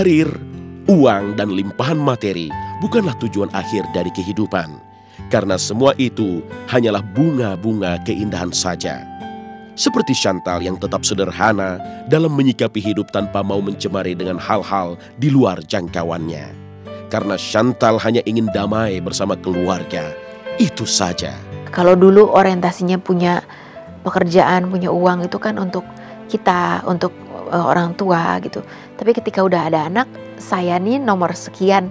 Karir, uang, dan limpahan materi bukanlah tujuan akhir dari kehidupan. Karena semua itu hanyalah bunga-bunga keindahan saja. Seperti Chantal yang tetap sederhana dalam menyikapi hidup tanpa mau mencemari dengan hal-hal di luar jangkauannya. Karena Chantal hanya ingin damai bersama keluarga, itu saja. Kalau dulu orientasinya punya pekerjaan, punya uang itu kan untuk kita, untuk orang tua gitu. Tapi ketika udah ada anak, saya nih nomor sekian.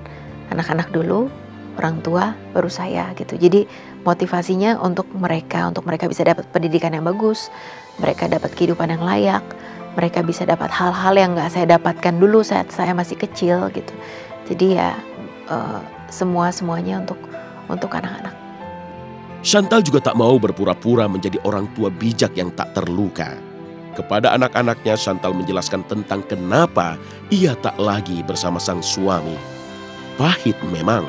Anak-anak dulu, orang tua, baru saya gitu. Jadi motivasinya untuk mereka bisa dapat pendidikan yang bagus, mereka dapat kehidupan yang layak, mereka bisa dapat hal-hal yang gak saya dapatkan dulu saat saya masih kecil gitu. Jadi ya semuanya untuk anak-anak. Chantal juga tak mau berpura-pura menjadi orang tua bijak yang tak terluka. Kepada anak-anaknya, Chantal menjelaskan tentang kenapa ia tak lagi bersama sang suami. Pahit memang,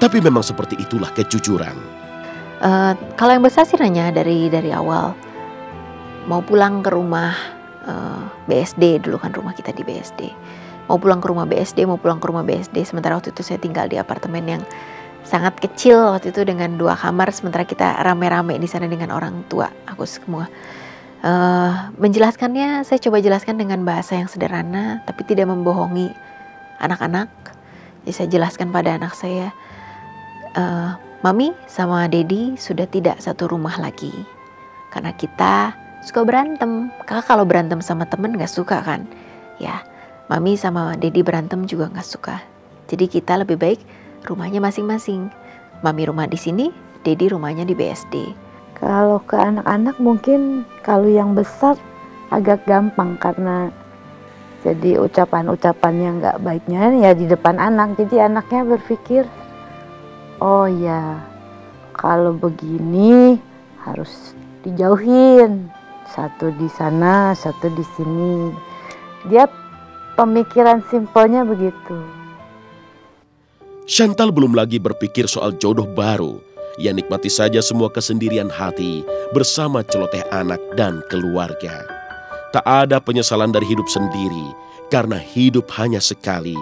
tapi memang seperti itulah kejujuran. Kalau yang besar sih nanya dari awal, mau pulang ke rumah BSD, dulu kan rumah kita di BSD. Mau pulang ke rumah BSD, sementara waktu itu saya tinggal di apartemen yang sangat kecil waktu itu dengan 2 kamar, sementara kita rame-rame di sana dengan orang tua aku semua. Menjelaskannya, saya coba jelaskan dengan bahasa yang sederhana tapi tidak membohongi anak-anak. Jadi saya jelaskan pada anak saya, Mami sama Dedi sudah tidak satu rumah lagi karena kita suka berantem. Kakak kalau berantem sama temen gak suka kan? Ya, Mami sama Dedi berantem juga gak suka. Jadi kita lebih baik rumahnya masing-masing. Mami rumah di sini, Dedi rumahnya di BSD. Kalau ke anak-anak mungkin kalau yang besar agak gampang karena jadi ucapan-ucapan yang gak baiknya ya di depan anak. Jadi anaknya berpikir, oh ya kalau begini harus dijauhin. Satu di sana, satu di sini. Dia pemikiran simpelnya begitu. Chantal belum lagi berpikir soal jodoh baru. Ia nikmati saja semua kesendirian hati bersama celoteh anak dan keluarga. Tak ada penyesalan dari hidup sendiri, karena hidup hanya sekali,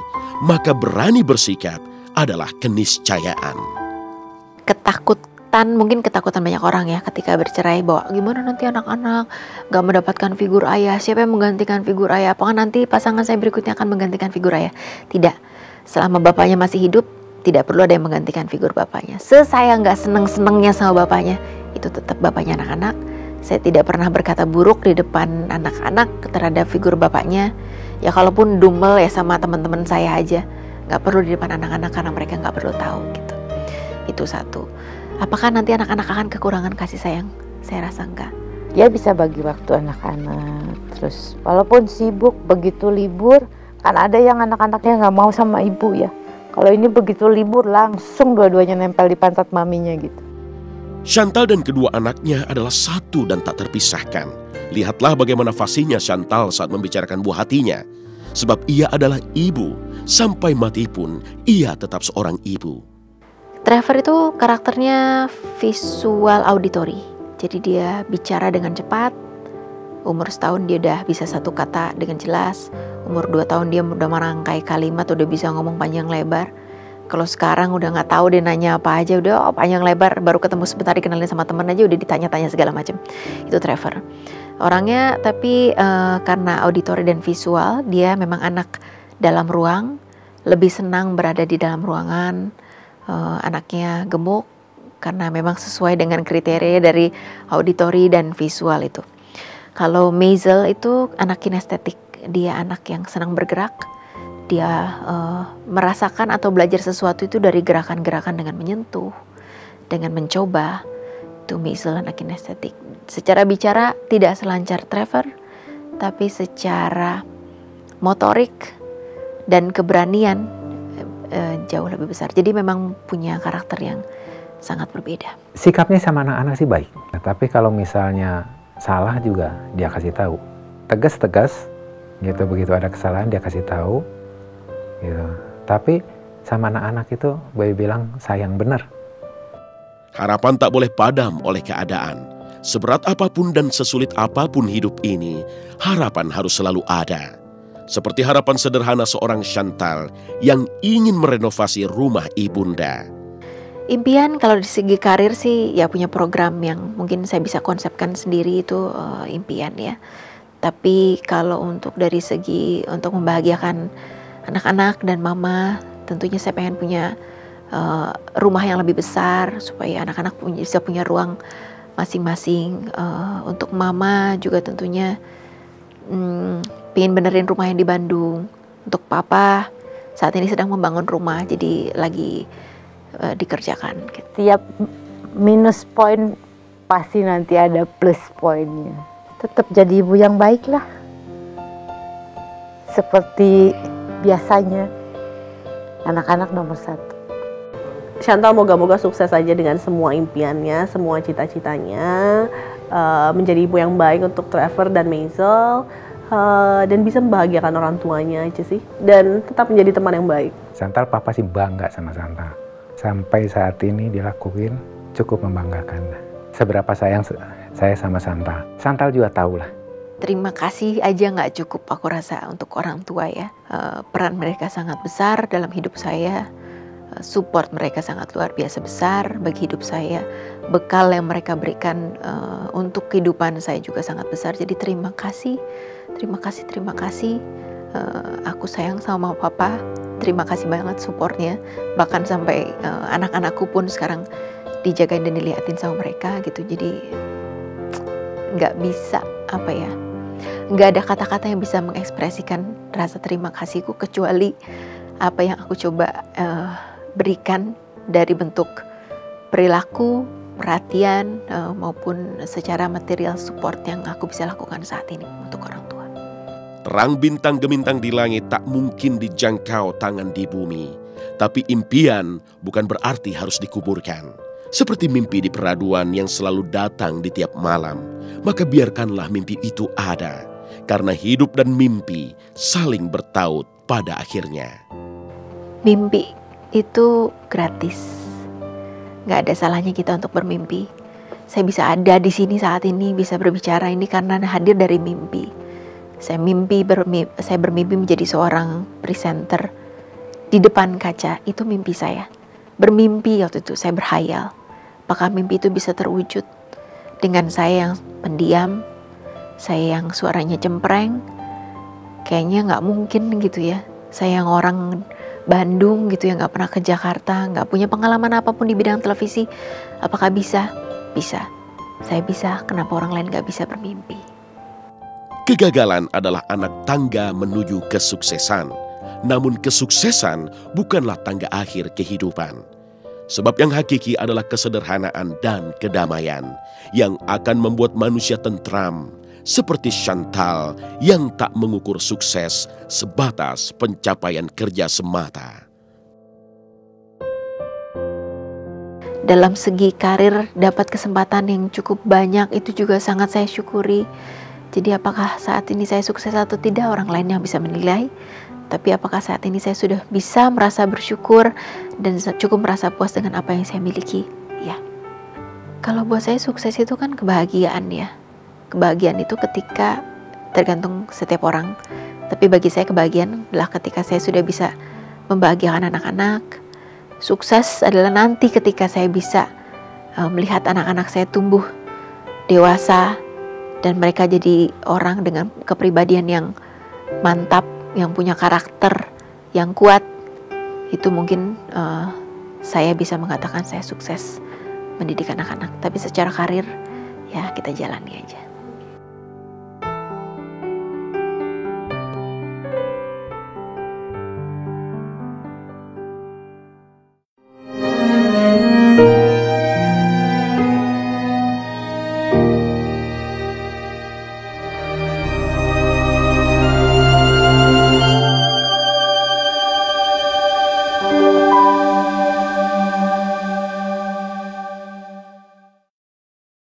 maka berani bersikap adalah keniscayaan. Mungkin ketakutan banyak orang ya ketika bercerai, bahwa gimana nanti anak-anak gak mendapatkan figur ayah, siapa yang menggantikan figur ayah, apakah nanti pasangan saya berikutnya akan menggantikan figur ayah. Tidak, selama bapaknya masih hidup, tidak perlu ada yang menggantikan figur bapaknya. Saya gak seneng-senengnya sama bapaknya, itu tetap bapaknya anak-anak. Saya tidak pernah berkata buruk di depan anak-anak terhadap figur bapaknya. Ya kalaupun dumel ya sama teman-teman saya aja, gak perlu di depan anak-anak karena mereka gak perlu tahu gitu. Itu satu. Apakah nanti anak-anak akan kekurangan kasih sayang? Saya rasa enggak. Dia bisa bagi waktu anak-anak. Terus walaupun sibuk, begitu libur, kan ada yang anak-anaknya gak mau sama ibu ya. Kalau ini begitu libur langsung dua-duanya nempel di pantat maminya gitu. Chantal dan kedua anaknya adalah satu dan tak terpisahkan. Lihatlah bagaimana fasihnya Chantal saat membicarakan buah hatinya. Sebab ia adalah ibu, sampai mati pun ia tetap seorang ibu. Trevor itu karakternya visual auditory. Jadi dia bicara dengan cepat. Umur 1 tahun dia udah bisa 1 kata dengan jelas. Umur 2 tahun dia udah merangkai kalimat, udah bisa ngomong panjang lebar. Kalau sekarang udah gak tahu dia nanya apa aja, udah panjang lebar, baru ketemu sebentar dikenalin sama temen aja udah ditanya-tanya segala macam. Itu Trevor. Orangnya tapi karena auditory dan visual, dia memang anak dalam ruang, lebih senang berada di dalam ruangan. Anaknya gemuk karena memang sesuai dengan kriteria dari auditory dan visual itu. Kalau Maisel itu anak kinestetik, dia anak yang senang bergerak. Dia merasakan atau belajar sesuatu itu dari gerakan-gerakan dengan menyentuh, dengan mencoba. Itu Maisel anak kinestetik. Secara bicara tidak selancar Trevor, tapi secara motorik dan keberanian jauh lebih besar. Jadi memang punya karakter yang sangat berbeda. Sikapnya sama anak-anak sih baik. Tapi kalau misalnya salah juga dia kasih tahu. Tegas-tegas gitu, begitu ada kesalahan dia kasih tahu gitu. Tapi sama anak-anak itu Bayi bilang sayang benar. Harapan tak boleh padam oleh keadaan. Seberat apapun dan sesulit apapun hidup ini, harapan harus selalu ada. Seperti harapan sederhana seorang Chantal yang ingin merenovasi rumah ibunda. Impian kalau dari segi karir sih ya punya program yang mungkin saya bisa konsepkan sendiri itu impian ya. Tapi kalau untuk dari segi untuk membahagiakan anak-anak dan mama, tentunya saya pengen punya rumah yang lebih besar supaya anak-anak bisa punya ruang masing-masing. Untuk mama juga tentunya pengen benerin rumah yang di Bandung. Untuk papa saat ini sedang membangun rumah, jadi lagi dikerjakan. Tiap minus poin pasti nanti ada plus poinnya. Tetap jadi ibu yang baik lah. Seperti biasanya, anak-anak nomor 1. Chantal moga-moga sukses aja dengan semua impiannya, semua cita-citanya, menjadi ibu yang baik untuk Trevor dan Maisel, dan bisa membahagiakan orang tuanya aja sih, dan tetap menjadi teman yang baik. Chantal, papa sih bangga sama Chantal. Sampai saat ini dilakuin cukup membanggakan. Seberapa sayang saya sama Chantal. Chantal juga tahu lah. Terima kasih aja nggak cukup aku rasa untuk orang tua ya. Peran mereka sangat besar dalam hidup saya. Support mereka sangat luar biasa besar bagi hidup saya. Bekal yang mereka berikan untuk kehidupan saya juga sangat besar. Jadi terima kasih. Aku sayang sama papa. Terima kasih banget supportnya. Bahkan sampai anak-anakku pun sekarang dijagain dan dilihatin sama mereka gitu. Jadi nggak bisa nggak ada kata-kata yang bisa mengekspresikan rasa terima kasihku kecuali apa yang aku coba berikan dari bentuk perilaku, perhatian maupun secara material support yang aku bisa lakukan saat ini untuk orang tua. Terang bintang gemintang di langit tak mungkin dijangkau tangan di bumi. Tapi impian bukan berarti harus dikuburkan. Seperti mimpi di peraduan yang selalu datang di tiap malam, maka biarkanlah mimpi itu ada. Karena hidup dan mimpi saling bertaut pada akhirnya. Mimpi itu gratis. Gak ada salahnya kita untuk bermimpi. Saya bisa ada di sini saat ini, bisa berbicara ini karena hadir dari mimpi. Saya bermimpi menjadi seorang presenter di depan kaca. Itu mimpi saya. Bermimpi waktu itu, saya berhayal. Apakah mimpi itu bisa terwujud dengan saya yang pendiam, saya yang suaranya cempreng? Kayaknya nggak mungkin gitu ya. Saya yang orang Bandung gitu ya, nggak pernah ke Jakarta, nggak punya pengalaman apapun di bidang televisi. Apakah bisa? Bisa. Saya bisa, kenapa orang lain nggak bisa bermimpi? Kegagalan adalah anak tangga menuju kesuksesan. Namun kesuksesan bukanlah tangga akhir kehidupan. Sebab yang hakiki adalah kesederhanaan dan kedamaian yang akan membuat manusia tentram, seperti Chantal yang tak mengukur sukses sebatas pencapaian kerja semata. Dalam segi karir dapat kesempatan yang cukup banyak, itu juga sangat saya syukuri. Jadi apakah saat ini saya sukses atau tidak, orang lain yang bisa menilai. Tapi apakah saat ini saya sudah bisa merasa bersyukur dan cukup merasa puas dengan apa yang saya miliki? Ya. Kalau buat saya sukses itu kan kebahagiaan ya. Kebahagiaan itu ketika tergantung setiap orang. Tapi bagi saya kebahagiaan adalah ketika saya sudah bisa membahagiakan anak-anak. Sukses adalah nanti ketika saya bisa melihat anak-anak saya tumbuh dewasa dan mereka jadi orang dengan kepribadian yang mantap, yang punya karakter yang kuat. Itu mungkin saya bisa mengatakan saya sukses mendidik anak-anak. Tapi secara karir ya kita jalani aja.